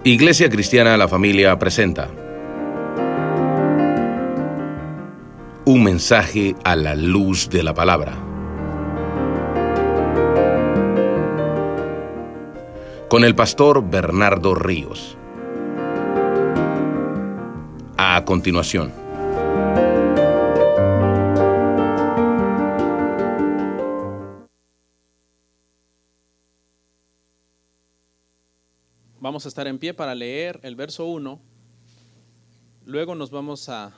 Iglesia Cristiana La Familia presenta un mensaje a la luz de la palabra, con el pastor Bernardo Ríos. A continuación. Vamos a estar en pie para leer el verso 1. Luego nos vamos a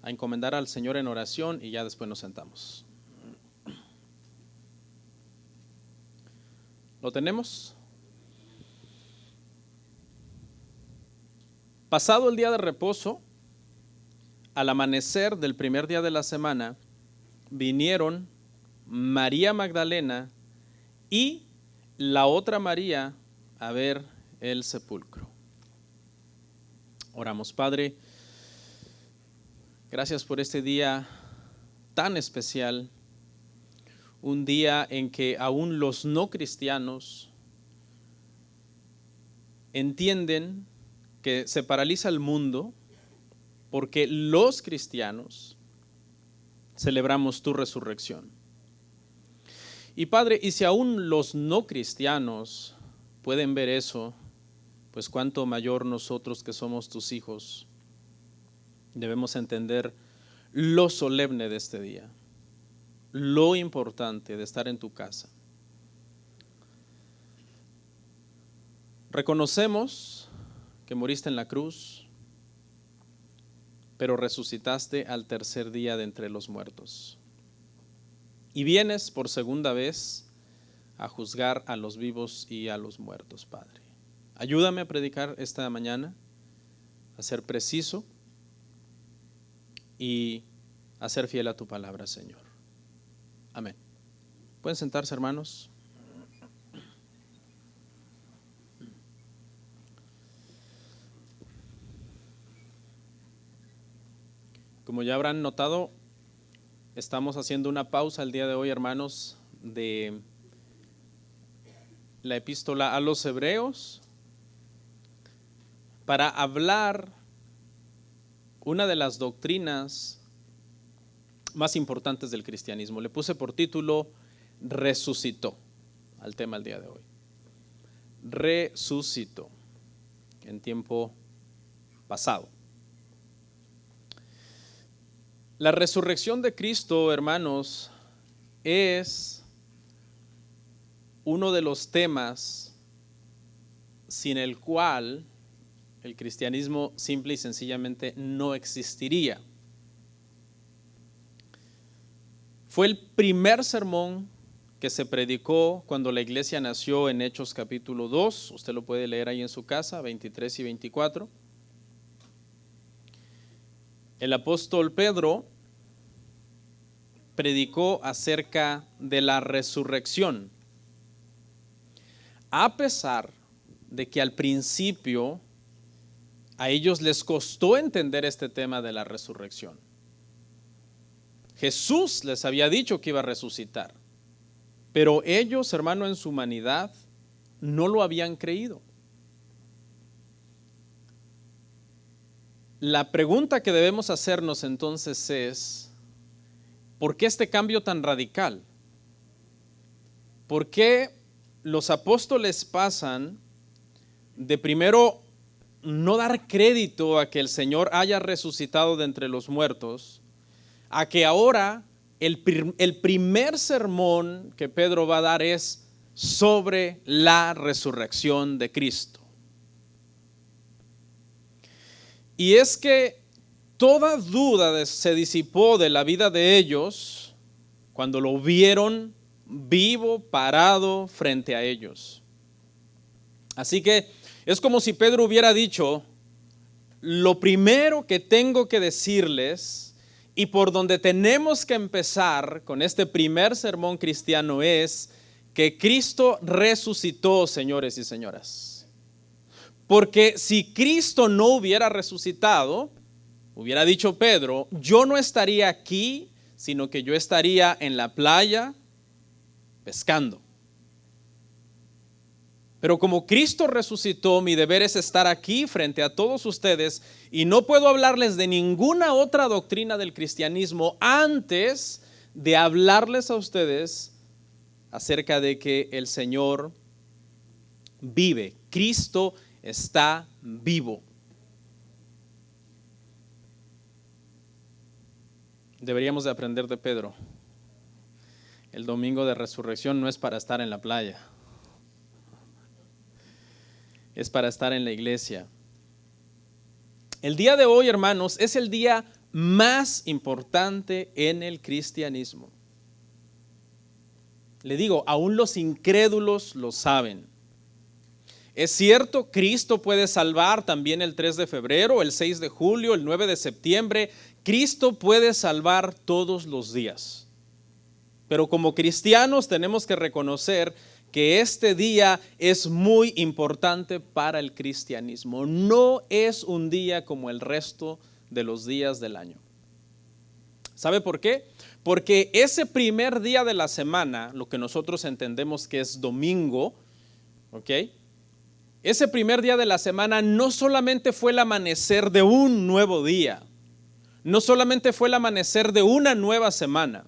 encomendar al Señor en oración y ya después nos sentamos. ¿Lo tenemos? Pasado el día de reposo, al amanecer del primer día de la semana, vinieron María Magdalena y la otra María a ver el sepulcro. Oramos. Padre, gracias por este día tan especial, un día en que aún los no cristianos entienden que se paraliza el mundo porque los cristianos celebramos tu resurrección. Y Padre, y si aún los no cristianos pueden ver eso, pues cuánto mayor nosotros que somos tus hijos debemos entender lo solemne de este día, lo importante de estar en tu casa. Reconocemos que moriste en la cruz, pero resucitaste al tercer día de entre los muertos. Y vienes por segunda vez a juzgar a los vivos y a los muertos, Padre. Ayúdame a predicar esta mañana, a ser preciso y a ser fiel a tu palabra, Señor. Amén. ¿Pueden sentarse, hermanos? Como ya habrán notado, estamos haciendo una pausa el día de hoy, hermanos, de la epístola a los Hebreos para hablar una de las doctrinas más importantes del cristianismo. Le puse por título Resucitó al tema del día de hoy. Resucitó en tiempo pasado. La resurrección de Cristo, hermanos, es uno de los temas sin el cual el cristianismo simple y sencillamente no existiría. Fue el primer sermón que se predicó cuando la iglesia nació en Hechos capítulo 2. Usted lo puede leer ahí en su casa, 23 y 24. El apóstol Pedro predicó acerca de la resurrección. A pesar de que al principio a ellos les costó entender este tema de la resurrección. Jesús les había dicho que iba a resucitar, pero ellos, hermano, en su humanidad no lo habían creído. La pregunta que debemos hacernos entonces es, ¿por qué este cambio tan radical? ¿Por qué los apóstoles pasan de primero no dar crédito a que el Señor haya resucitado de entre los muertos, a que ahora el primer sermón que Pedro va a dar es sobre la resurrección de Cristo? Y es que toda duda se disipó de la vida de ellos cuando lo vieron vivo, parado frente a ellos. Así que es como si Pedro hubiera dicho, lo primero que tengo que decirles y por donde tenemos que empezar con este primer sermón cristiano es que Cristo resucitó, señores y señoras. Porque si Cristo no hubiera resucitado, hubiera dicho Pedro, yo no estaría aquí, sino que yo estaría en la playa pescando. Pero como Cristo resucitó, mi deber es estar aquí frente a todos ustedes y no puedo hablarles de ninguna otra doctrina del cristianismo antes de hablarles a ustedes acerca de que el Señor vive. Cristo está vivo. Deberíamos de aprender de Pedro. El domingo de resurrección no es para estar en la playa. Es para estar en la iglesia. El día de hoy, hermanos, es el día más importante en el cristianismo. Le digo, aún los incrédulos lo saben. Es cierto, Cristo puede salvar también el 3 de febrero, el 6 de julio, el 9 de septiembre. Cristo puede salvar todos los días. Pero como cristianos tenemos que reconocer que este día es muy importante para el cristianismo. No es un día como el resto de los días del año. ¿Sabe por qué? Porque ese primer día de la semana, lo que nosotros entendemos que es domingo, ¿ok? Ese primer día de la semana no solamente fue el amanecer de un nuevo día, no solamente fue el amanecer de una nueva semana,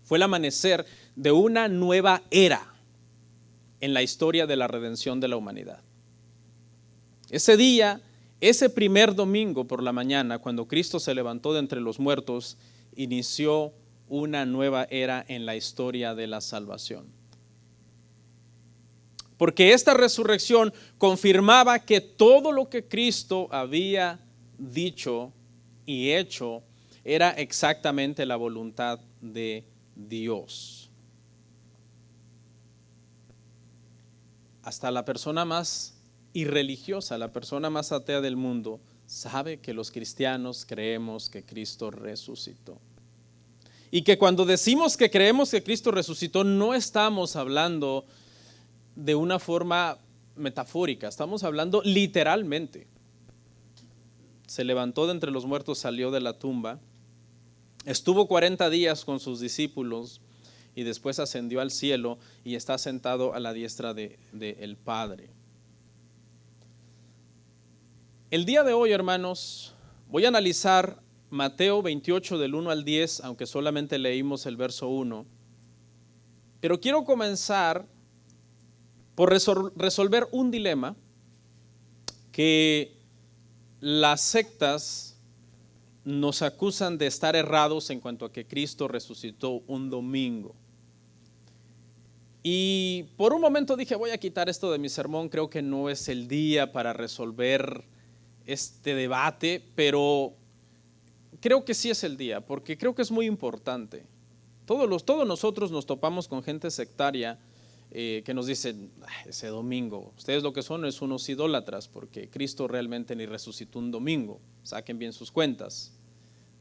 fue el amanecer de una nueva era en la historia de la redención de la humanidad. Ese día, ese primer domingo por la mañana, cuando Cristo se levantó de entre los muertos, inició una nueva era en la historia de la salvación. Porque esta resurrección confirmaba que todo lo que Cristo había dicho y hecho era exactamente la voluntad de Dios. Hasta la persona más irreligiosa, la persona más atea del mundo, sabe que los cristianos creemos que Cristo resucitó. Y que cuando decimos que creemos que Cristo resucitó, no estamos hablando de una forma metafórica, estamos hablando literalmente. Se levantó de entre los muertos, salió de la tumba, estuvo 40 días con sus discípulos y después ascendió al cielo y está sentado a la diestra del Padre. El día de hoy, hermanos, voy a analizar Mateo 28 del 1 al 10, aunque solamente leímos el verso 1. Pero quiero comenzar por resolver un dilema que las sectas nos acusan de estar errados en cuanto a que Cristo resucitó un domingo. Y por un momento dije, voy a quitar esto de mi sermón, creo que no es el día para resolver este debate, pero creo que sí es el día, porque creo que es muy importante. Todos nosotros nos topamos con gente sectaria que nos dicen, ese domingo, ustedes lo que son es unos idólatras, porque Cristo realmente ni resucitó un domingo. Saquen bien sus cuentas.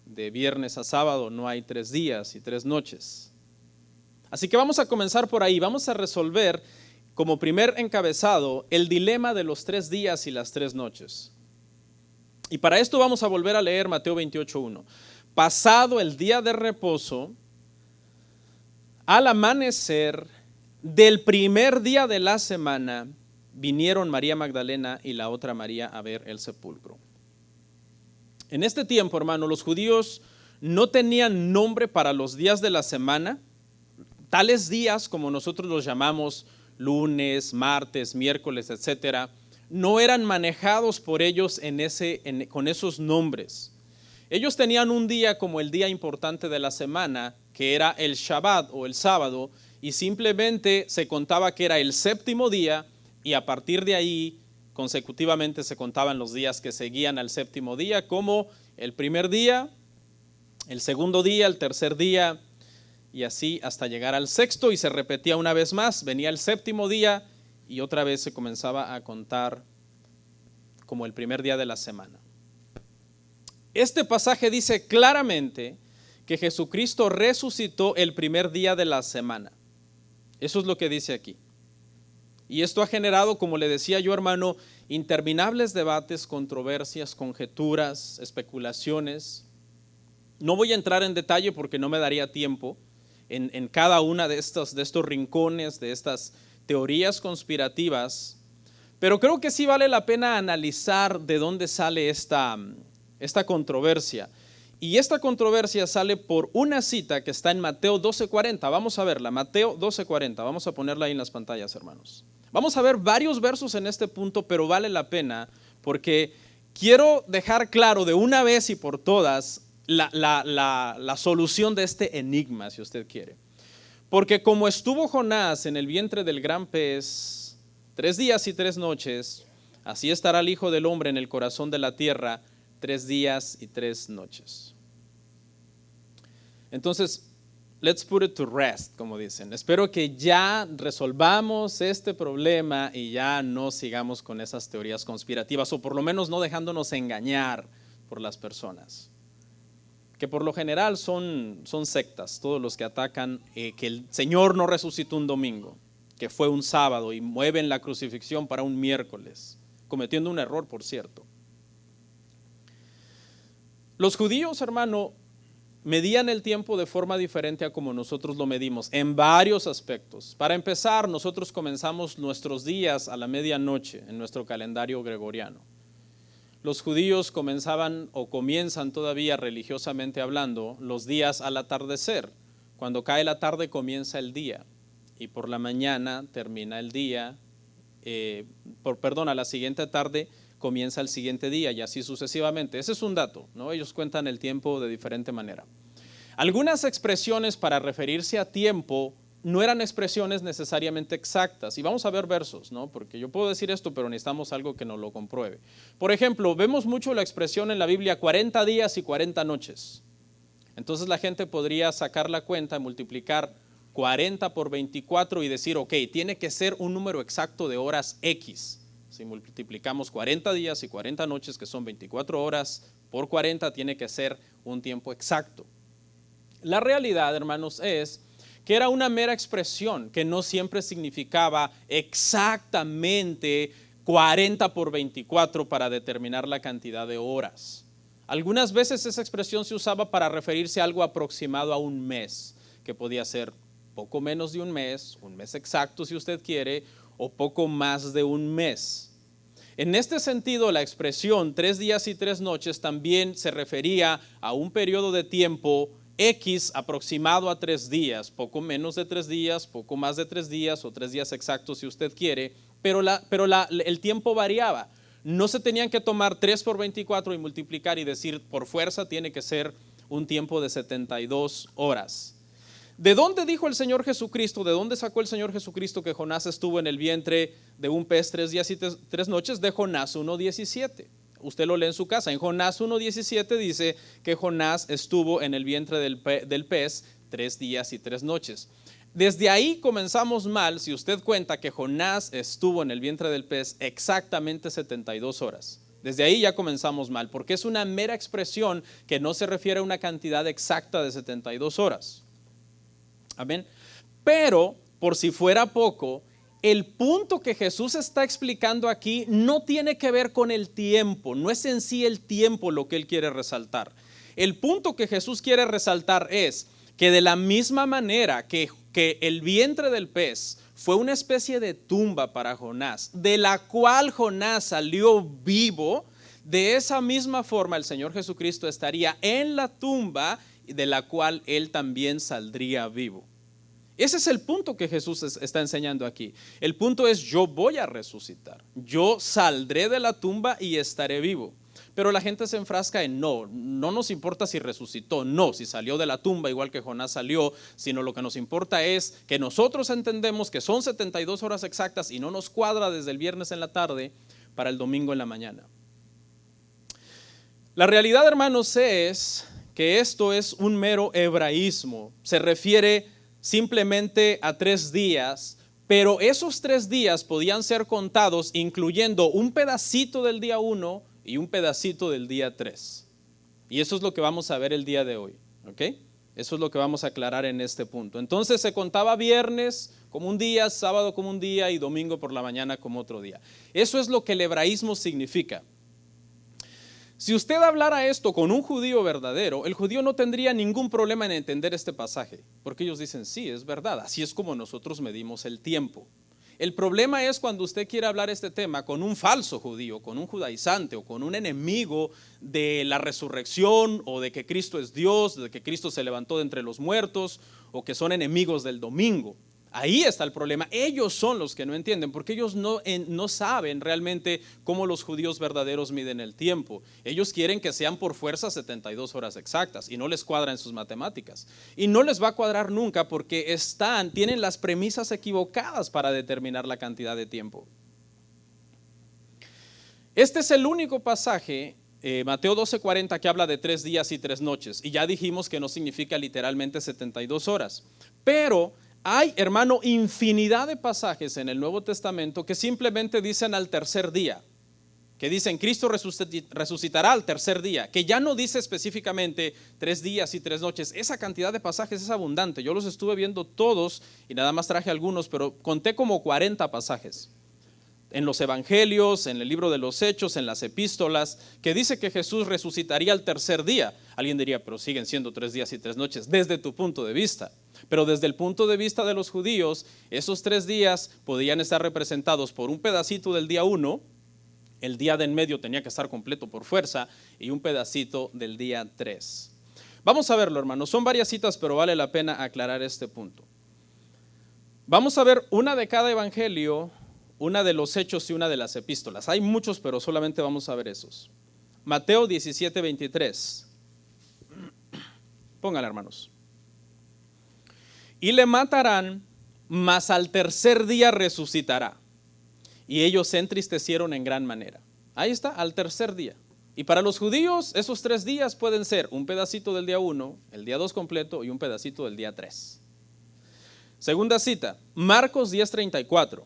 De viernes a sábado no hay 3 días y 3 noches. Así que vamos a comenzar por ahí. Vamos a resolver como primer encabezado el dilema de los 3 días y las 3 noches. Y para esto vamos a volver a leer Mateo 28:1. Pasado el día de reposo, al amanecer del primer día de la semana, vinieron María Magdalena y la otra María a ver el sepulcro. En este tiempo, hermano, los judíos no tenían nombre para los días de la semana. Tales días, como nosotros los llamamos lunes, martes, miércoles, etcétera, no eran manejados por ellos con esos nombres. Ellos tenían un día como el día importante de la semana, que era el Shabbat o el sábado, y simplemente se contaba que era el 7º día, y a partir de ahí consecutivamente se contaban los días que seguían al 7º día, como el primer día, el segundo día, el tercer día, y así hasta llegar al 6º, y se repetía una vez más. Venía el 7º día y otra vez se comenzaba a contar como el primer día de la semana. Este pasaje dice claramente que Jesucristo resucitó el primer día de la semana. Eso es lo que dice aquí. Y esto ha generado, como le decía yo, hermano, interminables debates, controversias, conjeturas, especulaciones. No voy a entrar en detalle porque no me daría tiempo en cada una de estos rincones, de estas teorías conspirativas, pero creo que sí vale la pena analizar de dónde sale esta controversia. Y esta controversia sale por una cita que está en Mateo 12:40. Vamos a verla, Mateo 12:40. Vamos a ponerla ahí en las pantallas, hermanos. Vamos a ver varios versos en este punto, pero vale la pena porque quiero dejar claro de una vez y por todas la solución de este enigma, si usted quiere. Porque como estuvo Jonás en el vientre del gran pez 3 días y 3 noches, así estará el Hijo del Hombre en el corazón de la tierra 3 días y 3 noches. Entonces, let's put it to rest, como dicen. Espero que ya resolvamos este problema y ya no sigamos con esas teorías conspirativas, o por lo menos no dejándonos engañar por las personas, que por lo general son sectas, todos los que atacan que el Señor no resucitó un domingo, que fue un sábado, y mueven la crucifixión para un miércoles, cometiendo un error, por cierto. Los judíos, hermano, medían el tiempo de forma diferente a como nosotros lo medimos, en varios aspectos. Para empezar, nosotros comenzamos nuestros días a la medianoche en nuestro calendario gregoriano. Los judíos comenzaban o comienzan todavía religiosamente hablando los días al atardecer. Cuando cae la tarde comienza el día y por la mañana termina el día, a la siguiente tarde comienza el siguiente día y así sucesivamente. Ese es un dato, ¿no? Ellos cuentan el tiempo de diferente manera. Algunas expresiones para referirse a tiempo no eran expresiones necesariamente exactas. Y vamos a ver versos, ¿no? Porque yo puedo decir esto, pero necesitamos algo que nos lo compruebe. Por ejemplo, vemos mucho la expresión en la Biblia 40 días y 40 noches. Entonces la gente podría sacar la cuenta, multiplicar 40 por 24 y decir, ok, tiene que ser un número exacto de horas X. Si multiplicamos 40 días y 40 noches, que son 24 horas, por 40 tiene que ser un tiempo exacto. La realidad, hermanos, es que era una mera expresión que no siempre significaba exactamente 40 por 24 para determinar la cantidad de horas. Algunas veces esa expresión se usaba para referirse a algo aproximado a un mes, que podía ser poco menos de un mes exacto si usted quiere, o poco más de un mes. En este sentido, la expresión 3 días y 3 noches también se refería a un periodo de tiempo X aproximado a 3 días, poco menos de 3 días, poco más de 3 días o 3 días exactos si usted quiere, pero el tiempo variaba. No se tenían que tomar 3 por 24 y multiplicar y decir por fuerza tiene que ser un tiempo de 72 horas. ¿De dónde dijo el Señor Jesucristo? ¿De dónde sacó el Señor Jesucristo que Jonás estuvo en el vientre de un pez 3 días y 3 noches? De Jonás 1:17. Usted lo lee en su casa. En Jonás 1:17 dice que Jonás estuvo en el vientre del pez 3 días y 3 noches. Desde ahí comenzamos mal si usted cuenta que Jonás estuvo en el vientre del pez exactamente 72 horas. Desde ahí ya comenzamos mal, porque es una mera expresión que no se refiere a una cantidad exacta de 72 horas. Amén. Pero, por si fuera poco, el punto que Jesús está explicando aquí no tiene que ver con el tiempo, no es en sí el tiempo lo que él quiere resaltar. El punto que Jesús quiere resaltar es que de la misma manera que el vientre del pez fue una especie de tumba para Jonás, de la cual Jonás salió vivo, de esa misma forma el Señor Jesucristo estaría en la tumba de la cual él también saldría vivo. Ese es el punto que Jesús está enseñando aquí. El punto es: yo voy a resucitar, yo saldré de la tumba y estaré vivo. Pero la gente se enfrasca en no nos importa si resucitó, no, si salió de la tumba igual que Jonás salió, sino lo que nos importa es que nosotros entendemos que son 72 horas exactas y no nos cuadra desde el viernes en la tarde para el domingo en la mañana. La realidad, hermanos, es que esto es un mero hebraísmo, se refiere simplemente a 3 días, pero esos 3 días podían ser contados incluyendo un pedacito del día 1 y un pedacito del día 3. Y eso es lo que vamos a ver el día de hoy, ¿ok? Eso es lo que vamos a aclarar en este punto. Entonces se contaba viernes como un día, sábado como un día y domingo por la mañana como otro día. Eso es lo que el hebraísmo significa. Si usted hablara esto con un judío verdadero, el judío no tendría ningún problema en entender este pasaje, porque ellos dicen, sí, es verdad, así es como nosotros medimos el tiempo. El problema es cuando usted quiere hablar este tema con un falso judío, con un judaizante o con un enemigo de la resurrección o de que Cristo es Dios, de que Cristo se levantó de entre los muertos o que son enemigos del domingo. Ahí está el problema. Ellos son los que no entienden porque ellos no saben realmente cómo los judíos verdaderos miden el tiempo. Ellos quieren que sean por fuerza 72 horas exactas y no les cuadra en sus matemáticas. Y no les va a cuadrar nunca porque tienen las premisas equivocadas para determinar la cantidad de tiempo. Este es el único pasaje, Mateo 12:40, que habla de 3 días y 3 noches. Y ya dijimos que no significa literalmente 72 horas. Pero hay, hermano, infinidad de pasajes en el Nuevo Testamento que simplemente dicen al tercer día, que dicen Cristo resucitará al tercer día, que ya no dice específicamente 3 días y 3 noches. Esa cantidad de pasajes es abundante. Yo los estuve viendo todos y nada más traje algunos, pero conté como 40 pasajes en los evangelios, en el libro de los Hechos, en las epístolas, que dice que Jesús resucitaría al tercer día. Alguien diría, pero siguen siendo 3 días y 3 noches, desde tu punto de vista. Pero desde el punto de vista de los judíos, esos 3 días podían estar representados por un pedacito del día 1, el día de en medio tenía que estar completo por fuerza, y un pedacito del día 3. Vamos a verlo, hermanos. Son varias citas, pero vale la pena aclarar este punto. Vamos a ver una de cada evangelio, una de los Hechos y una de las epístolas. Hay muchos, pero solamente vamos a ver esos. Mateo 17:23. Pónganle, hermanos. Y le matarán, mas al tercer día resucitará. Y ellos se entristecieron en gran manera. Ahí está, al tercer día. Y para los judíos, esos 3 días pueden ser un pedacito del día 1, el día 2 completo y un pedacito del día 3. Segunda cita, Marcos 10:34.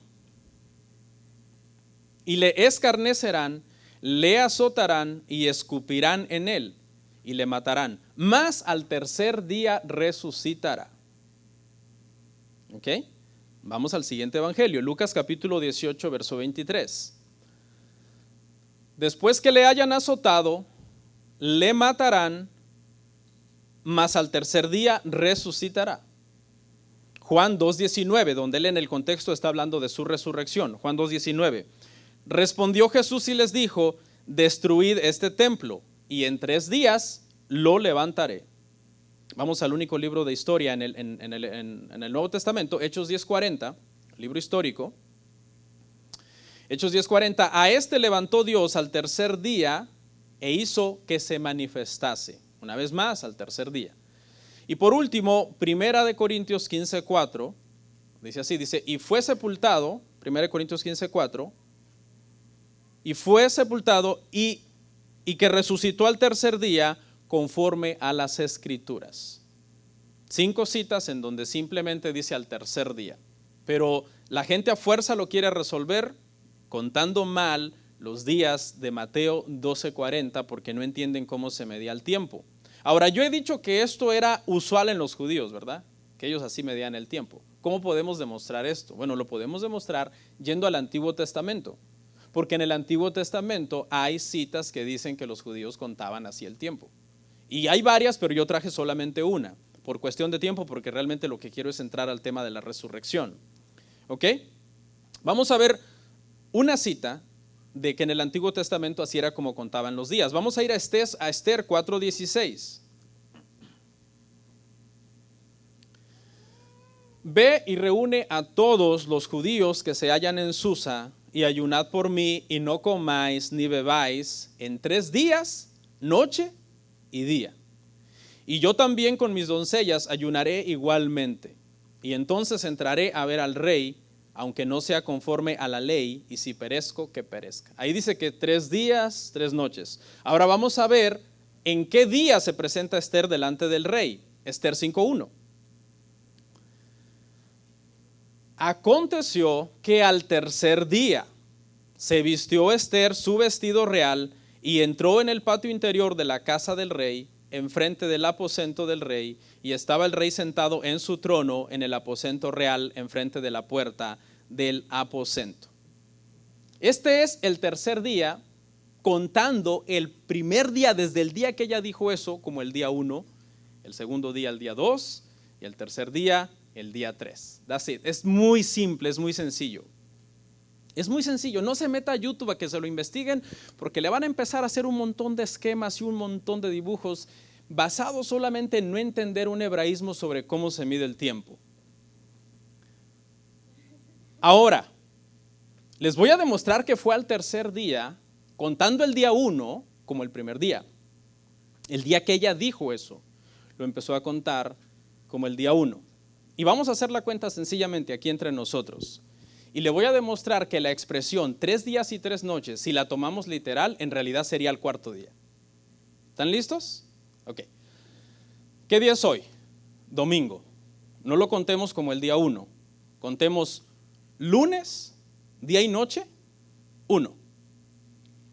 Y le escarnecerán, le azotarán y escupirán en él y le matarán, mas al tercer día resucitará. ¿Ok? Vamos al siguiente evangelio, Lucas capítulo 18, verso 23. Después que le hayan azotado, le matarán, mas al tercer día resucitará. Juan 2:19, donde él en el contexto está hablando de su resurrección. Juan 2:19. Respondió Jesús y les dijo, destruid este templo y en 3 días lo levantaré. Vamos al único libro de historia en el Nuevo Testamento, Hechos 10:40, libro histórico. Hechos 10:40, a este levantó Dios al tercer día e hizo que se manifestase. Una vez más, al tercer día. Y por último, Primera de Corintios 15:4, dice así, dice, y fue sepultado, Primera de Corintios 15:4, y fue sepultado y que resucitó al tercer día conforme a las Escrituras. 5 citas en donde simplemente dice al tercer día. Pero la gente a fuerza lo quiere resolver contando mal los días de Mateo 12:40 porque no entienden cómo se medía el tiempo. Ahora, yo he dicho que esto era usual en los judíos, ¿verdad? Que ellos así medían el tiempo. ¿Cómo podemos demostrar esto? Bueno, lo podemos demostrar yendo al Antiguo Testamento. Porque en el Antiguo Testamento hay citas que dicen que los judíos contaban así el tiempo. Y hay varias, pero yo traje solamente una, por cuestión de tiempo, porque realmente lo que quiero es entrar al tema de la resurrección. ¿Ok? Vamos a ver una cita de que en el Antiguo Testamento así era como contaban los días. Vamos a ir a Esther 4:16. Ve y reúne a todos los judíos que se hallan en Susa y ayunad por mí y no comáis ni bebáis en 3 días, noche y día. Y yo también con mis doncellas ayunaré igualmente. Y entonces entraré a ver al rey, aunque no sea conforme a la ley, y si perezco, que perezca. Ahí dice que 3 días, 3 noches. Ahora vamos a ver en qué día se presenta Esther delante del rey. Esther 5:1. Aconteció que al tercer día se vistió Esther su vestido real y entró en el patio interior de la casa del rey, enfrente del aposento del rey, y estaba el rey sentado en su trono en el aposento real, enfrente de la puerta del aposento. Este es el tercer día, contando el primer día, desde el día que ella dijo eso, como el día 1, el segundo día el día 2, y el tercer día el día 3. That's it. Es muy simple, es muy sencillo. Es muy sencillo, no se meta a YouTube a que se lo investiguen porque le van a empezar a hacer un montón de esquemas y un montón de dibujos basados solamente en no entender un hebraísmo sobre cómo se mide el tiempo. Ahora, les voy a demostrar que fue al tercer día, contando el día 1 como el primer día. El día que ella dijo eso, lo empezó a contar como el día 1. Y vamos a hacer la cuenta sencillamente aquí entre nosotros. Y le voy a demostrar que la expresión 3 días y 3 noches, si la tomamos literal, en realidad sería el cuarto día. ¿Están listos? Ok. ¿Qué día es hoy? Domingo. No lo contemos como el día 1. Contemos lunes, día y noche, 1.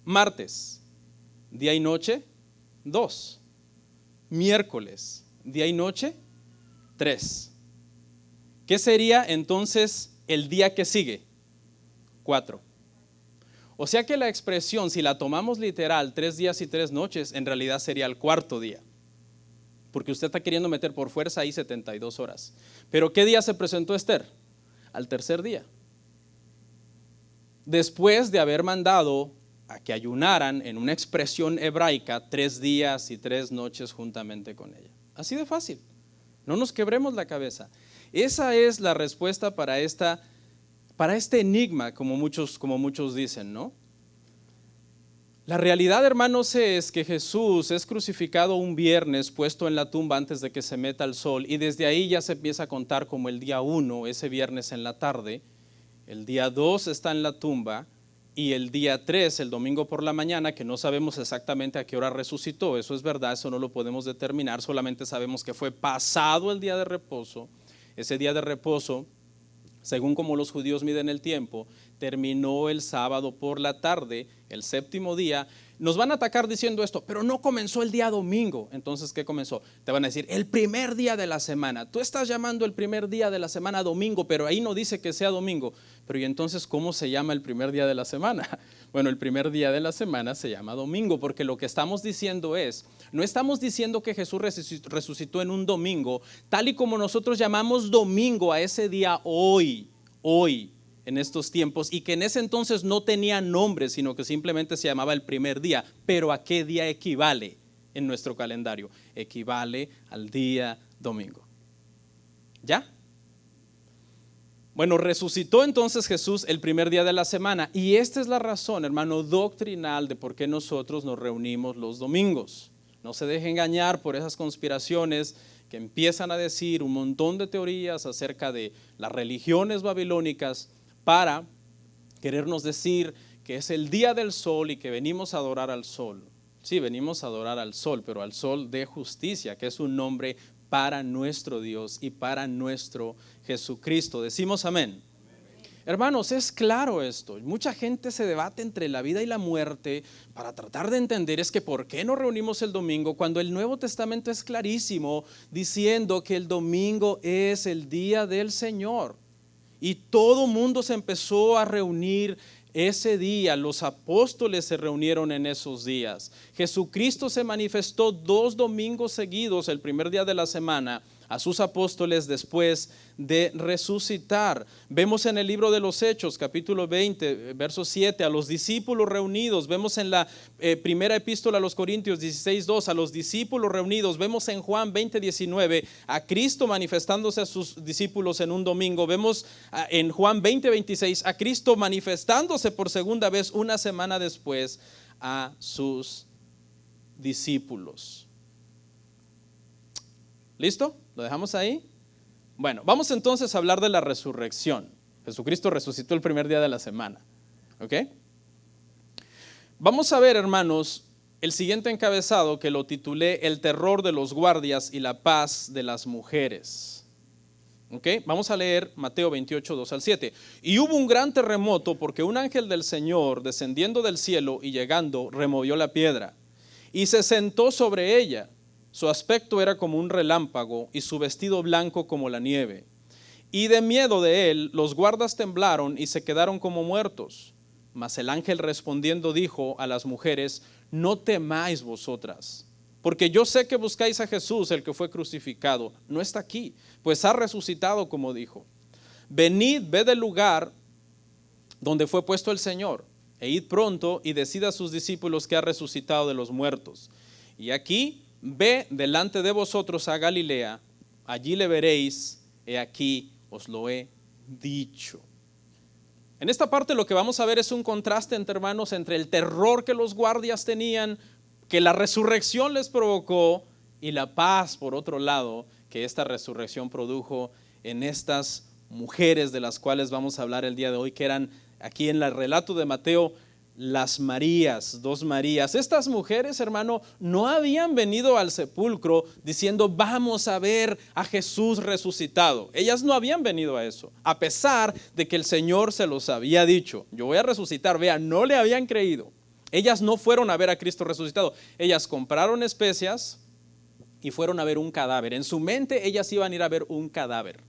Martes, día y noche, 2. Miércoles, día y noche, 3. ¿Qué sería entonces el día que sigue? 4. O sea que la expresión, si la tomamos literal, 3 días y 3 noches, en realidad sería el cuarto día. Porque usted está queriendo meter por fuerza ahí 72 horas. Pero ¿qué día se presentó Esther? Al tercer día. Después de haber mandado a que ayunaran en una expresión hebraica 3 días y 3 noches juntamente con ella. Así de fácil. No nos quebremos la cabeza. Esa es la respuesta para este enigma, como muchos dicen, ¿no? La realidad, hermanos, es que Jesús es crucificado un viernes, puesto en la tumba antes de que se meta el sol, y desde ahí ya se empieza a contar como el día 1, ese viernes en la tarde. El día 2 está en la tumba, y el día 3, el domingo por la mañana, que no sabemos exactamente a qué hora resucitó, eso es verdad, eso no lo podemos determinar, solamente sabemos que fue pasado el día de reposo. Ese día de reposo, según como los judíos miden el tiempo, terminó el sábado por la tarde, el séptimo día. Nos van a atacar diciendo esto, pero no comenzó el día domingo. Entonces, ¿qué comenzó? Te van a decir, el primer día de la semana. Tú estás llamando el primer día de la semana domingo, pero ahí no dice que sea domingo. Pero ¿y entonces cómo se llama el primer día de la semana? Bueno, el primer día de la semana se llama domingo, porque lo que estamos diciendo es, no estamos diciendo que Jesús resucitó en un domingo, tal y como nosotros llamamos domingo a ese día hoy, en estos tiempos, y que en ese entonces no tenía nombre, sino que simplemente se llamaba el primer día. Pero ¿a qué día equivale en nuestro calendario? Equivale al día domingo. ¿Ya? Bueno, resucitó entonces Jesús el primer día de la semana, y esta es la razón, hermano, doctrinal de por qué nosotros nos reunimos los domingos. No se deje engañar por esas conspiraciones que empiezan a decir un montón de teorías acerca de las religiones babilónicas para querernos decir que es el día del sol y que venimos a adorar al sol. Sí, venimos a adorar al sol, pero al sol de justicia, que es un nombre para nuestro Dios y para nuestro Jesucristo. Decimos amén. Hermanos, es claro esto. Mucha gente se debate entre la vida y la muerte para tratar de entender es que por qué nos reunimos el domingo cuando el Nuevo Testamento es clarísimo diciendo que el domingo es el día del Señor. Y todo mundo se empezó a reunir ese día. Los apóstoles se reunieron en esos días. Jesucristo se manifestó 2 domingos seguidos, el primer día de la semana, a sus apóstoles después de resucitar. Vemos en el libro de los Hechos, capítulo 20, verso 7, a los discípulos reunidos. Vemos en la primera epístola a los Corintios 16:2, a los discípulos reunidos. Vemos en Juan 20:19, a Cristo manifestándose a sus discípulos en un domingo. Vemos en Juan 20:26, a Cristo manifestándose por segunda vez una semana después a sus discípulos. ¿Listo? ¿Lo dejamos ahí? Bueno, vamos entonces a hablar de la resurrección. Jesucristo resucitó el primer día de la semana. ¿Ok? Vamos a ver, hermanos, el siguiente encabezado que lo titulé El terror de los guardias y la paz de las mujeres. ¿Ok? Vamos a leer Mateo 28, 2 al 7. Y hubo un gran terremoto porque un ángel del Señor, descendiendo del cielo y llegando, removió la piedra y se sentó sobre ella. Su aspecto era como un relámpago y su vestido blanco como la nieve. Y de miedo de él, los guardas temblaron y se quedaron como muertos. Mas el ángel respondiendo dijo a las mujeres: no temáis vosotras, porque yo sé que buscáis a Jesús, el que fue crucificado. No está aquí, pues ha resucitado como dijo. Venid, ved el lugar donde fue puesto el Señor, e id pronto y decid a sus discípulos que ha resucitado de los muertos. Y aquí, ve delante de vosotros a Galilea, allí le veréis, he aquí os lo he dicho. En esta parte lo que vamos a ver es un contraste entre hermanos, entre el terror que los guardias tenían, que la resurrección les provocó, y la paz, por otro lado, que esta resurrección produjo en estas mujeres de las cuales vamos a hablar el día de hoy, que eran aquí en el relato de Mateo, las Marías, dos Marías. Estas mujeres, hermano, no habían venido al sepulcro diciendo vamos a ver a Jesús resucitado. Ellas no habían venido a eso, a pesar de que el Señor se los había dicho, yo voy a resucitar. Vean, no le habían creído. Ellas no fueron a ver a Cristo resucitado. Ellas compraron especias y fueron a ver un cadáver. En su mente ellas iban a ir a ver un cadáver,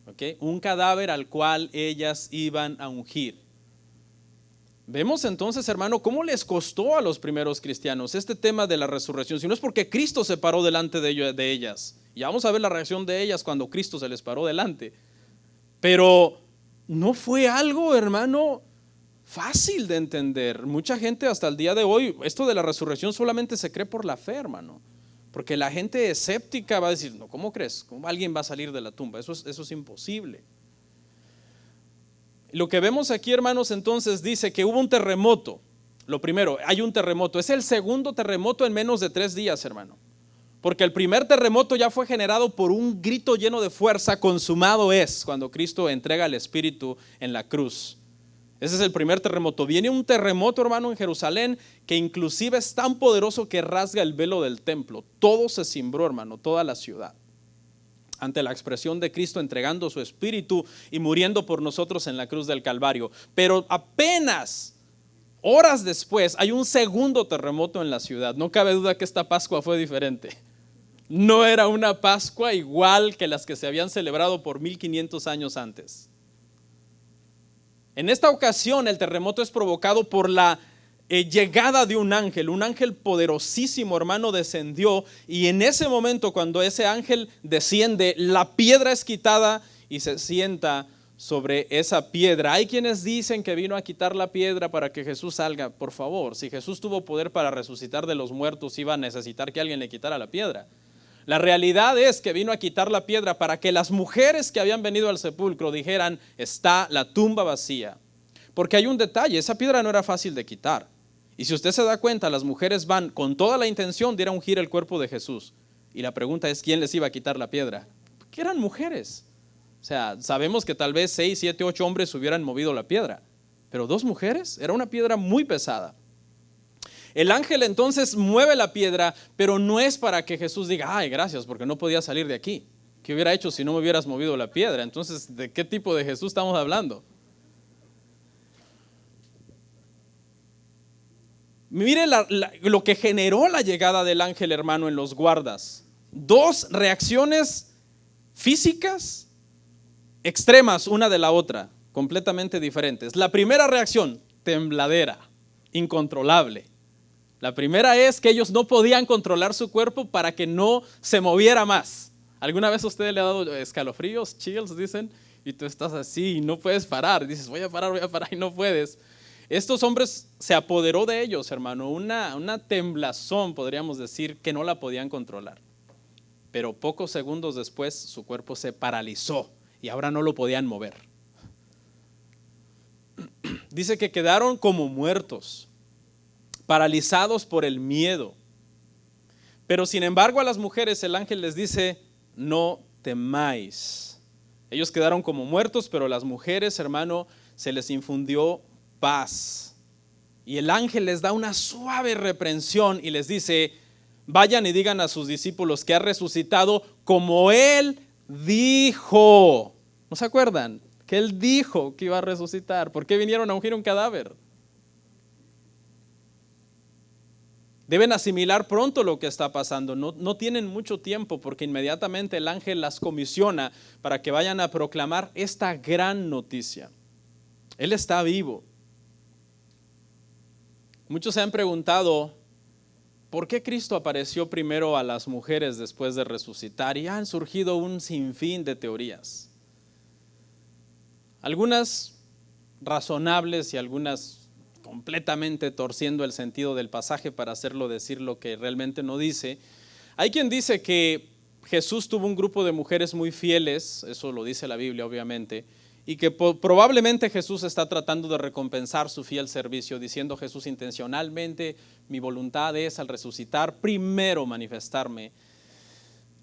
¿okay? Un cadáver al cual ellas iban a ungir. Vemos entonces, hermano, cómo les costó a los primeros cristianos este tema de la resurrección. Si no es porque Cristo se paró delante de ellas. Y vamos a ver la reacción de ellas cuando Cristo se les paró delante. Pero no fue algo, hermano, fácil de entender. Mucha gente hasta el día de hoy, esto de la resurrección solamente se cree por la fe, hermano. Porque la gente escéptica va a decir, no, ¿cómo crees? ¿Cómo alguien va a salir de la tumba? Eso es imposible. Lo que vemos aquí, hermanos, entonces dice que hubo un terremoto. Lo primero, hay un terremoto. Es el segundo terremoto en menos de 3 días, hermano. Porque el primer terremoto ya fue generado por un grito lleno de fuerza, consumado es, cuando Cristo entrega el Espíritu en la cruz. Ese es el primer terremoto. Viene un terremoto, hermano, en Jerusalén, que inclusive es tan poderoso que rasga el velo del templo. Todo se cimbró, hermano, toda la ciudad, ante la expresión de Cristo entregando su Espíritu y muriendo por nosotros en la cruz del Calvario. Pero apenas horas después hay un segundo terremoto en la ciudad. No cabe duda que esta Pascua fue diferente. No era una Pascua igual que las que se habían celebrado por 1500 años antes. En esta ocasión el terremoto es provocado por la llegada de un ángel poderosísimo, hermano, descendió, y en ese momento cuando ese ángel desciende, la piedra es quitada y se sienta sobre esa piedra. Hay quienes dicen que vino a quitar la piedra para que Jesús salga. Por favor, si Jesús tuvo poder para resucitar de los muertos, iba a necesitar que alguien le quitara la piedra. La realidad es que vino a quitar la piedra para que las mujeres que habían venido al sepulcro dijeran, está la tumba vacía. Porque hay un detalle, esa piedra no era fácil de quitar. Y si usted se da cuenta, las mujeres van con toda la intención de ir a ungir el cuerpo de Jesús. Y la pregunta es, ¿quién les iba a quitar la piedra? Porque eran mujeres. O sea, sabemos que tal vez 6, 7, 8 hombres hubieran movido la piedra. Pero 2 mujeres, era una piedra muy pesada. El ángel entonces mueve la piedra, pero no es para que Jesús diga, ay, gracias, porque no podía salir de aquí. ¿Qué hubiera hecho si no me hubieras movido la piedra? Entonces, ¿de qué tipo de Jesús estamos hablando? Mire lo que generó la llegada del ángel, hermano, en los guardas. 2 reacciones físicas extremas una de la otra, completamente diferentes. La primera reacción, tembladera, incontrolable. La primera es que ellos no podían controlar su cuerpo para que no se moviera más. ¿Alguna vez a usted le ha dado escalofríos, chills, dicen? Y tú estás así y no puedes parar. Dices, voy a parar y no puedes. Estos hombres se apoderó de ellos, hermano, una temblazón, podríamos decir, que no la podían controlar. Pero pocos segundos después su cuerpo se paralizó y ahora no lo podían mover. Dice que quedaron como muertos, paralizados por el miedo. Pero sin embargo a las mujeres el ángel les dice, no temáis. Ellos quedaron como muertos, pero a las mujeres, hermano, se les infundió paz. Y el ángel les da una suave reprensión y les dice, vayan y digan a sus discípulos que ha resucitado como él dijo. ¿No se acuerdan? Que él dijo que iba a resucitar. ¿Por qué vinieron a ungir un cadáver? Deben asimilar pronto lo que está pasando. No tienen mucho tiempo porque inmediatamente el ángel las comisiona para que vayan a proclamar esta gran noticia. Él está vivo. Muchos se han preguntado, ¿por qué Cristo apareció primero a las mujeres después de resucitar? Y han surgido un sinfín de teorías. Algunas razonables y algunas completamente torciendo el sentido del pasaje para hacerlo decir lo que realmente no dice. Hay quien dice que Jesús tuvo un grupo de mujeres muy fieles, eso lo dice la Biblia obviamente, y que probablemente Jesús está tratando de recompensar su fiel servicio, diciendo Jesús intencionalmente, mi voluntad es al resucitar primero manifestarme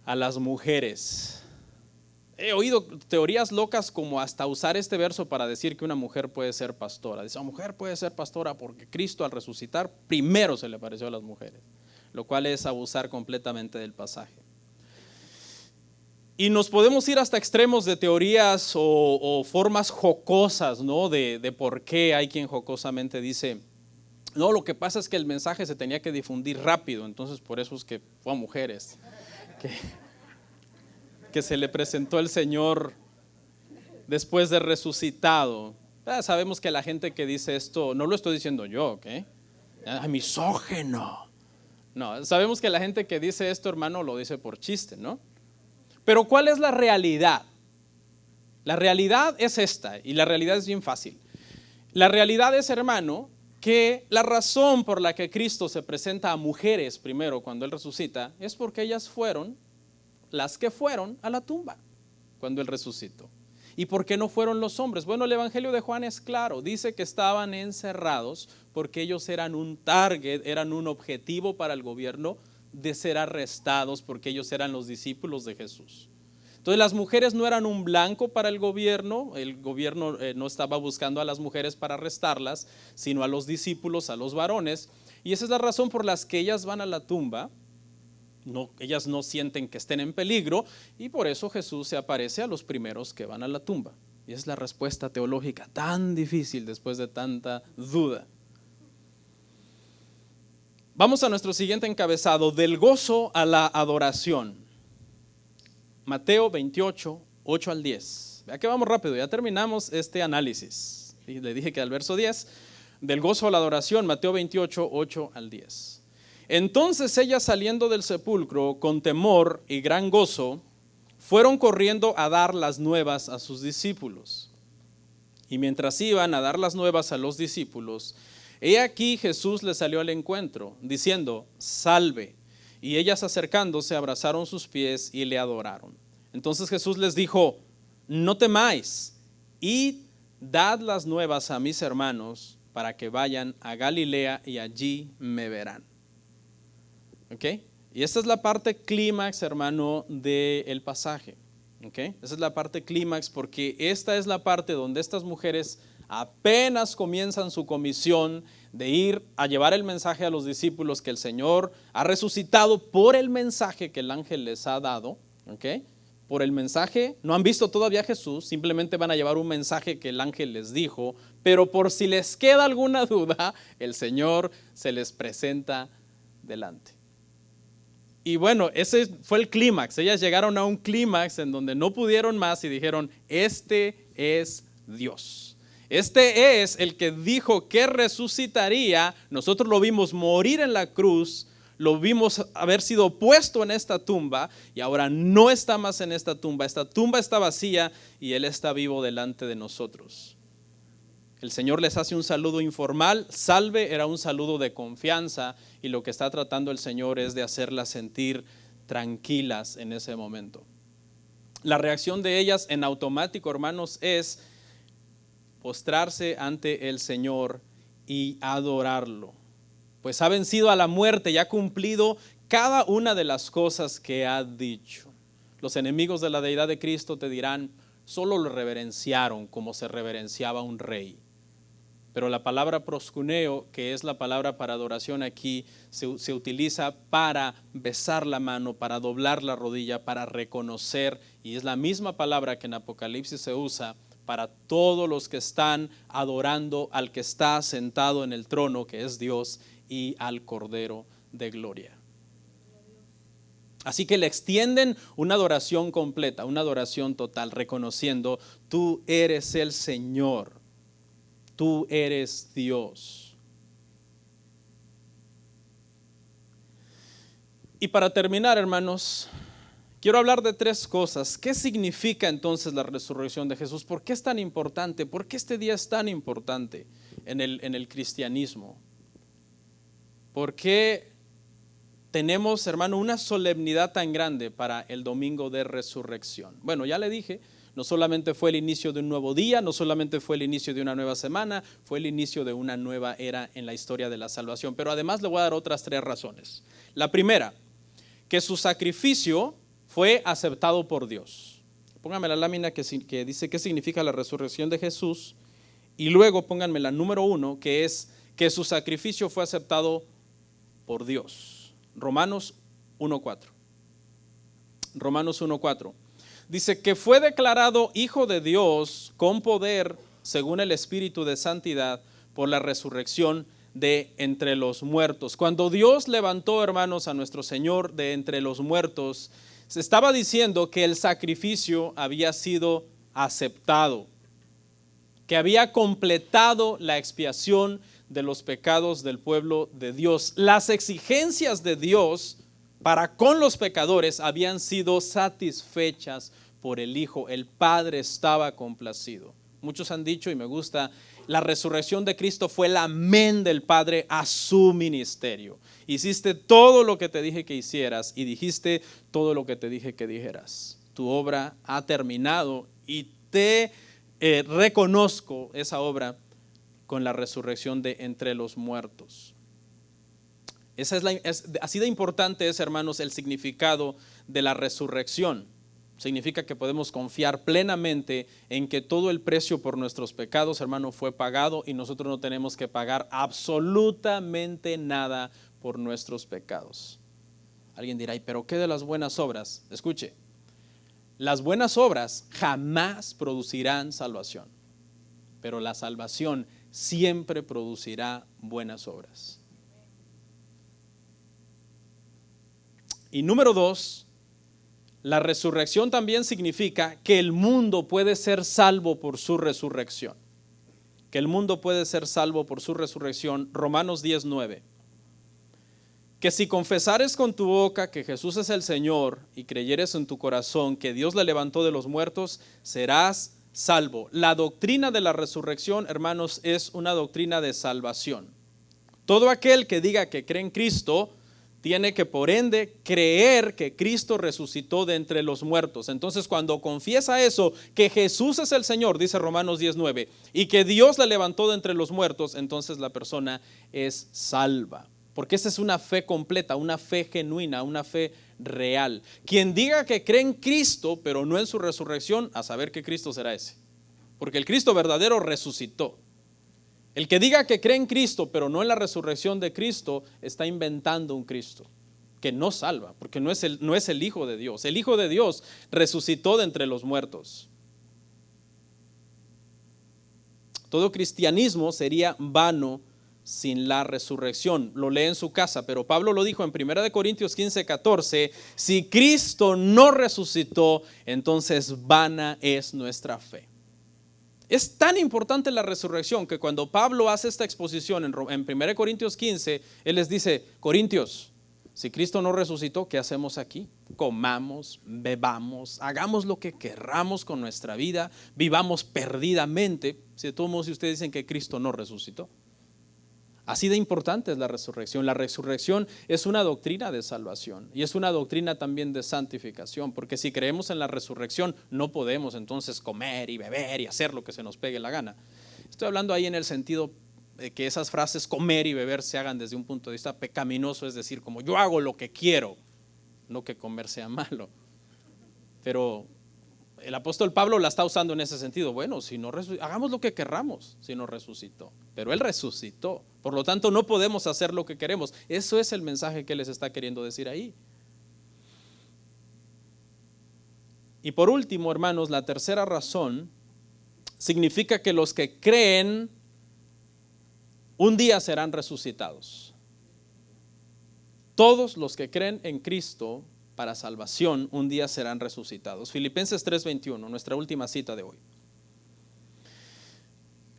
a las mujeres. He oído teorías locas como hasta usar este verso para decir que una mujer puede ser pastora. Dice, una mujer puede ser pastora porque Cristo al resucitar primero se le apareció a las mujeres, lo cual es abusar completamente del pasaje. Y nos podemos ir hasta extremos de teorías o formas jocosas, ¿no? de por qué hay quien jocosamente dice, no, lo que pasa es que el mensaje se tenía que difundir rápido, entonces por eso es que fue a mujeres, que se le presentó el Señor después de resucitado. Sabemos que la gente que dice esto, no lo estoy diciendo yo, ¿ok? Misógino. No, sabemos que la gente que dice esto, hermano, lo dice por chiste, ¿no? Pero ¿cuál es la realidad? La realidad es esta, y la realidad es bien fácil. La realidad es, hermano, que la razón por la que Cristo se presenta a mujeres primero cuando Él resucita es porque ellas fueron las que fueron a la tumba cuando Él resucitó. ¿Y por qué no fueron los hombres? Bueno, el Evangelio de Juan es claro, dice que estaban encerrados porque ellos eran un target, eran un objetivo para el gobierno de ser arrestados porque ellos eran los discípulos de Jesús. Entonces las mujeres no eran un blanco para el gobierno no estaba buscando a las mujeres para arrestarlas, sino a los discípulos, a los varones, y esa es la razón por la que ellas van a la tumba. No, ellas no sienten que estén en peligro y por eso Jesús se aparece a los primeros que van a la tumba. Y es la respuesta teológica tan difícil después de tanta duda. Vamos a nuestro siguiente encabezado, del gozo a la adoración. Mateo 28, 8 al 10. Vea que vamos rápido, ya terminamos este análisis. Y le dije que al verso 10, del gozo a la adoración, Mateo 28, 8 al 10. Entonces ellas saliendo del sepulcro con temor y gran gozo, fueron corriendo a dar las nuevas a sus discípulos. Y mientras iban a dar las nuevas a los discípulos, he aquí Jesús les salió al encuentro, diciendo, salve. Y ellas acercándose abrazaron sus pies y le adoraron. Entonces Jesús les dijo, no temáis, id, dad las nuevas a mis hermanos para que vayan a Galilea y allí me verán. ¿Ok? Y esta es la parte clímax, hermano, del pasaje. ¿Ok? Esa es la parte clímax porque esta es la parte donde estas mujeres apenas comienzan su comisión de ir a llevar el mensaje a los discípulos que el Señor ha resucitado por el mensaje que el ángel les ha dado. ¿Ok? Por el mensaje, no han visto todavía a Jesús, simplemente van a llevar un mensaje que el ángel les dijo, pero por si les queda alguna duda, el Señor se les presenta delante. Y bueno, ese fue el clímax. Ellas llegaron a un clímax en donde no pudieron más y dijeron, este es Dios. Este es el que dijo que resucitaría. Nosotros lo vimos morir en la cruz, lo vimos haber sido puesto en esta tumba y ahora no está más en esta tumba. Esta tumba está vacía y Él está vivo delante de nosotros. El Señor les hace un saludo informal. Salve era un saludo de confianza y lo que está tratando el Señor es de hacerlas sentir tranquilas en ese momento. La reacción de ellas en automático, hermanos, es postrarse ante el Señor y adorarlo. Pues ha vencido a la muerte y ha cumplido cada una de las cosas que ha dicho. Los enemigos de la deidad de Cristo te dirán, solo lo reverenciaron como se reverenciaba un rey. Pero la palabra proskuneo, que es la palabra para adoración aquí, se utiliza para besar la mano, para doblar la rodilla, para reconocer, y es la misma palabra que en Apocalipsis se usa para todos los que están adorando al que está sentado en el trono, que es Dios, y al Cordero de gloria. Así que le extienden una adoración completa, una adoración total, reconociendo, tú eres el Señor. Tú eres Dios. Y para terminar, hermanos, quiero hablar de tres cosas. ¿Qué significa entonces la resurrección de Jesús? ¿Por qué es tan importante? ¿Por qué este día es tan importante en el cristianismo? ¿Por qué tenemos, hermano, una solemnidad tan grande para el domingo de resurrección? Bueno, ya le dije, no solamente fue el inicio de un nuevo día, no solamente fue el inicio de una nueva semana, fue el inicio de una nueva era en la historia de la salvación. Pero además le voy a dar otras tres razones. La primera, que su sacrificio fue aceptado por Dios. Pónganme la lámina que dice qué significa la resurrección de Jesús, y luego pónganme la número 1, que es que su sacrificio fue aceptado por Dios. Romanos 1:4. Romanos 1:4. Dice que fue declarado hijo de Dios con poder según el Espíritu de santidad por la resurrección de entre los muertos. Cuando Dios levantó, hermanos, a nuestro Señor de entre los muertos, se estaba diciendo que el sacrificio había sido aceptado, que había completado la expiación de los pecados del pueblo de Dios. Las exigencias de Dios para con los pecadores habían sido satisfechas por el Hijo. El Padre estaba complacido. Muchos han dicho, y me gusta, la resurrección de Cristo fue el amén del Padre a su ministerio. Hiciste todo lo que te dije que hicieras y dijiste todo lo que te dije que dijeras. Tu obra ha terminado y te reconozco esa obra con la resurrección de entre los muertos. Así de importante es, hermanos, el significado de la resurrección. Significa que podemos confiar plenamente en que todo el precio por nuestros pecados, hermano, fue pagado y nosotros no tenemos que pagar absolutamente nada por nuestros pecados. Alguien dirá, pero ¿qué de las buenas obras? Escuche, las buenas obras jamás producirán salvación, pero la salvación siempre producirá buenas obras. Y número 2, la resurrección también significa que el mundo puede ser salvo por su resurrección. Que el mundo puede ser salvo por su resurrección. Romanos 10:9. Que si confesares con tu boca que Jesús es el Señor y creyeres en tu corazón que Dios le levantó de los muertos, serás salvo. La doctrina de la resurrección, hermanos, es una doctrina de salvación. Todo aquel que diga que cree en Cristo tiene que, por ende, creer que Cristo resucitó de entre los muertos. Entonces, cuando confiesa eso, que Jesús es el Señor, dice Romanos 10:9, y que Dios le levantó de entre los muertos, entonces la persona es salva. Porque esa es una fe completa, una fe genuina, una fe real. Quien diga que cree en Cristo, pero no en su resurrección, a saber qué Cristo será ese. Porque el Cristo verdadero resucitó. El que diga que cree en Cristo, pero no en la resurrección de Cristo, está inventando un Cristo que no salva, porque no es el Hijo de Dios. El Hijo de Dios resucitó de entre los muertos. Todo cristianismo sería vano sin la resurrección. Lo lee en su casa, pero Pablo lo dijo en 1 Corintios 15:14, si Cristo no resucitó, entonces vana es nuestra fe. Es tan importante la resurrección que cuando Pablo hace esta exposición en 1 Corintios 15, él les dice, Corintios, si Cristo no resucitó, ¿qué hacemos aquí? Comamos, bebamos, hagamos lo que querramos con nuestra vida, vivamos perdidamente, si de todos modos ustedes dicen que Cristo no resucitó. Así de importante es la resurrección. La resurrección es una doctrina de salvación y es una doctrina también de santificación, porque si creemos en la resurrección no podemos entonces comer y beber y hacer lo que se nos pegue la gana. Estoy hablando ahí en el sentido de que esas frases comer y beber se hagan desde un punto de vista pecaminoso, es decir, como yo hago lo que quiero, no que comer sea malo. Pero el apóstol Pablo la está usando en ese sentido. Bueno, si no hagamos lo que querramos si no resucitó, pero él resucitó, por lo tanto no podemos hacer lo que queremos. Eso es el mensaje que les está queriendo decir ahí. Y por último, hermanos, la tercera razón significa que los que creen un día serán resucitados. Todos los que creen en Cristo para salvación un día serán resucitados. Filipenses 3:21, nuestra última cita de hoy.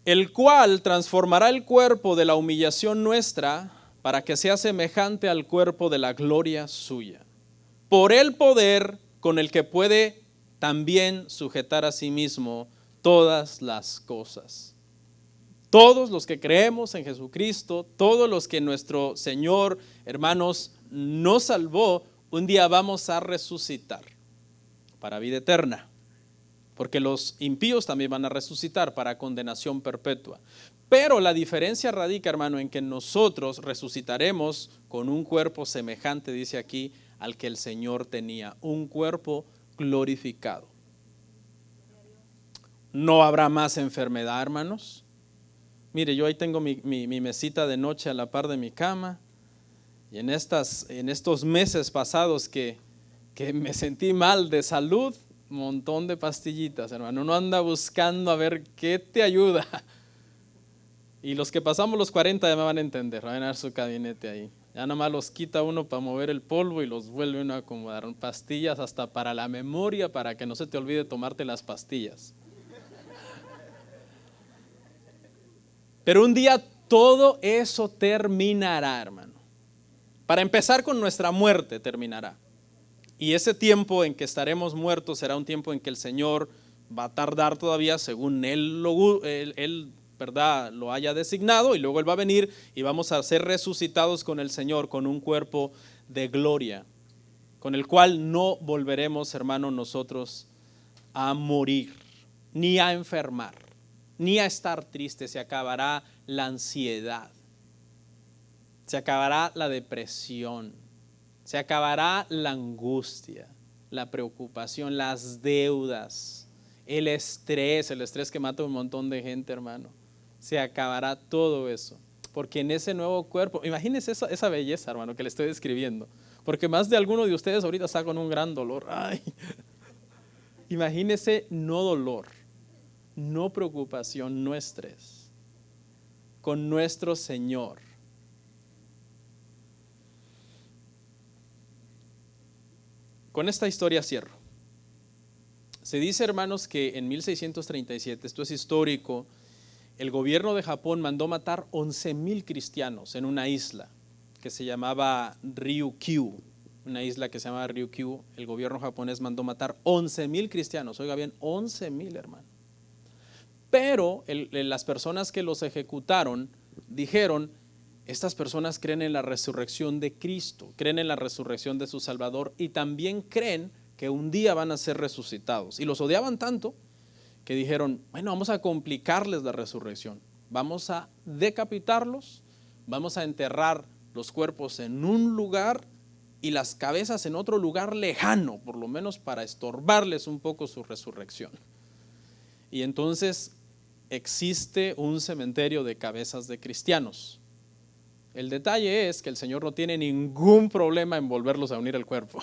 El cual transformará el cuerpo de la humillación nuestra para que sea semejante al cuerpo de la gloria suya, por el poder con el que puede también sujetar a sí mismo todas las cosas. Todos los que creemos en Jesucristo, todos los que nuestro Señor, hermanos, nos salvó, un día vamos a resucitar para vida eterna. Porque los impíos también van a resucitar para condenación perpetua. Pero la diferencia radica, hermano, en que nosotros resucitaremos con un cuerpo semejante, dice aquí, al que el Señor tenía, un cuerpo glorificado. No habrá más enfermedad, hermanos. Mire, yo ahí tengo mi mesita de noche a la par de mi cama, y en estos meses pasados que me sentí mal de salud, un montón de pastillitas, hermano. Uno anda buscando a ver qué te ayuda. Y los que pasamos los 40 ya me van a entender, van a ver su gabinete ahí. Ya nada más los quita uno para mover el polvo y los vuelve uno a acomodar. Pastillas hasta para la memoria, para que no se te olvide tomarte las pastillas. Pero un día todo eso terminará, hermano. Para empezar, con nuestra muerte terminará. Y ese tiempo en que estaremos muertos será un tiempo en que el Señor va a tardar todavía según Él, ¿verdad?, lo haya designado, y luego Él va a venir y vamos a ser resucitados con el Señor con un cuerpo de gloria, con el cual no volveremos, hermano, nosotros a morir, ni a enfermar, ni a estar tristes. Se acabará la ansiedad, se acabará la depresión, se acabará la angustia, la preocupación, las deudas, el estrés que mata a un montón de gente, hermano. Se acabará todo eso, porque en ese nuevo cuerpo, imagínense esa belleza, hermano, que le estoy describiendo, porque más de alguno de ustedes ahorita está con un gran dolor. Ay, imagínense no dolor, no preocupación, no estrés, con nuestro Señor. Con esta historia cierro. Se dice, hermanos, que en 1637, esto es histórico, el gobierno de Japón mandó matar 11,000 cristianos en una isla que se llamaba Ryukyu. Una isla que se llama Ryukyu. El gobierno japonés mandó matar 11,000 cristianos. Oiga bien, 11,000, hermano. Pero las personas que los ejecutaron dijeron: estas personas creen en la resurrección de Cristo, creen en la resurrección de su Salvador, y también creen que un día van a ser resucitados. Y los odiaban tanto que dijeron: bueno, vamos a complicarles la resurrección, vamos a decapitarlos, vamos a enterrar los cuerpos en un lugar y las cabezas en otro lugar lejano, por lo menos para estorbarles un poco su resurrección. Y entonces existe un cementerio de cabezas de cristianos. El detalle es que el Señor no tiene ningún problema en volverlos a unir al cuerpo.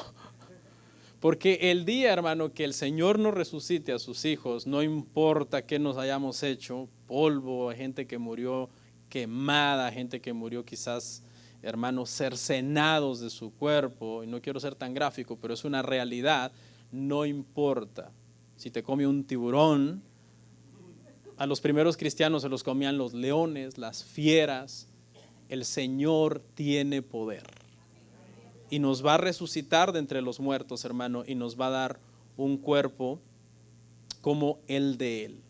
Porque el día, hermano, que el Señor nos resucite a sus hijos, no importa qué nos hayamos hecho, polvo, gente que murió quemada, gente que murió quizás, hermanos, cercenados de su cuerpo, y no quiero ser tan gráfico, pero es una realidad, no importa. Si te come un tiburón, a los primeros cristianos se los comían los leones, las fieras. El Señor tiene poder y nos va a resucitar de entre los muertos, hermano, y nos va a dar un cuerpo como el de Él.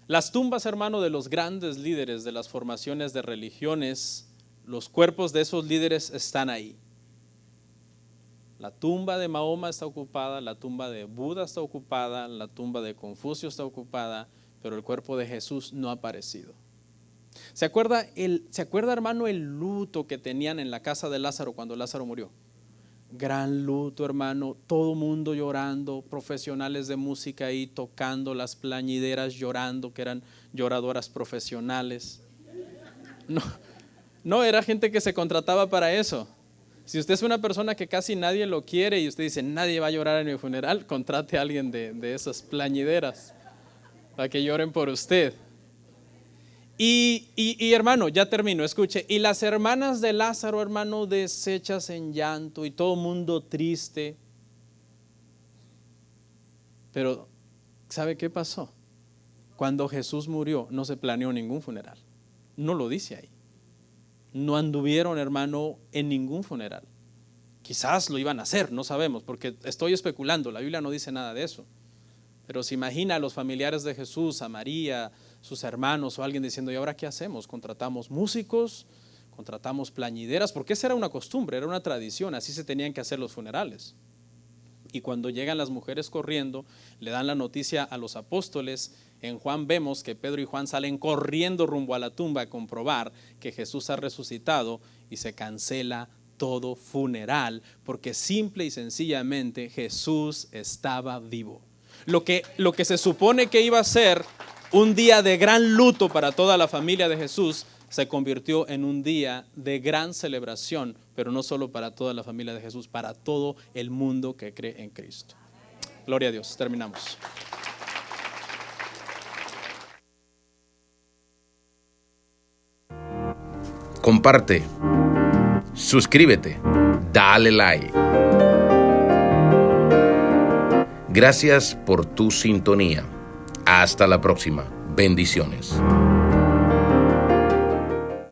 Las tumbas, hermano, de los grandes líderes de las formaciones de religiones, los cuerpos de esos líderes están ahí. La tumba de Mahoma está ocupada, la tumba de Buda está ocupada, la tumba de Confucio está ocupada, pero el cuerpo de Jesús no ha aparecido. ¿Se acuerda, hermano, el luto que tenían en la casa de Lázaro cuando Lázaro murió? Gran luto, hermano, todo mundo llorando, profesionales de música ahí tocando, las plañideras llorando, que eran lloradoras profesionales. No, era gente que se contrataba para eso. Si usted es una persona que casi nadie lo quiere y usted dice: nadie va a llorar en mi funeral, contrate a alguien de esas plañideras para que lloren por usted. Y hermano, ya termino, escuche. Y las hermanas de Lázaro, hermano, deshechas en llanto y todo mundo triste. Pero ¿sabe qué pasó? Cuando Jesús murió no se planeó ningún funeral. No lo dice ahí. No anduvieron, hermano, en ningún funeral. Quizás lo iban a hacer, no sabemos, porque estoy especulando, la Biblia no dice nada de eso. Pero se imagina a los familiares de Jesús, a María, sus hermanos o alguien diciendo, ¿y ahora qué hacemos? ¿Contratamos músicos? ¿Contratamos plañideras? Porque esa era una costumbre, era una tradición, así se tenían que hacer los funerales. Y cuando llegan las mujeres corriendo, le dan la noticia a los apóstoles. En Juan vemos que Pedro y Juan salen corriendo rumbo a la tumba a comprobar que Jesús ha resucitado y se cancela todo funeral, porque simple y sencillamente Jesús estaba vivo. Lo que se supone que iba a ser un día de gran luto para toda la familia de Jesús, se convirtió en un día de gran celebración, pero no solo para toda la familia de Jesús, para todo el mundo que cree en Cristo. Gloria a Dios. Terminamos. Comparte, suscríbete, dale like. Gracias por tu sintonía. Hasta la próxima. Bendiciones.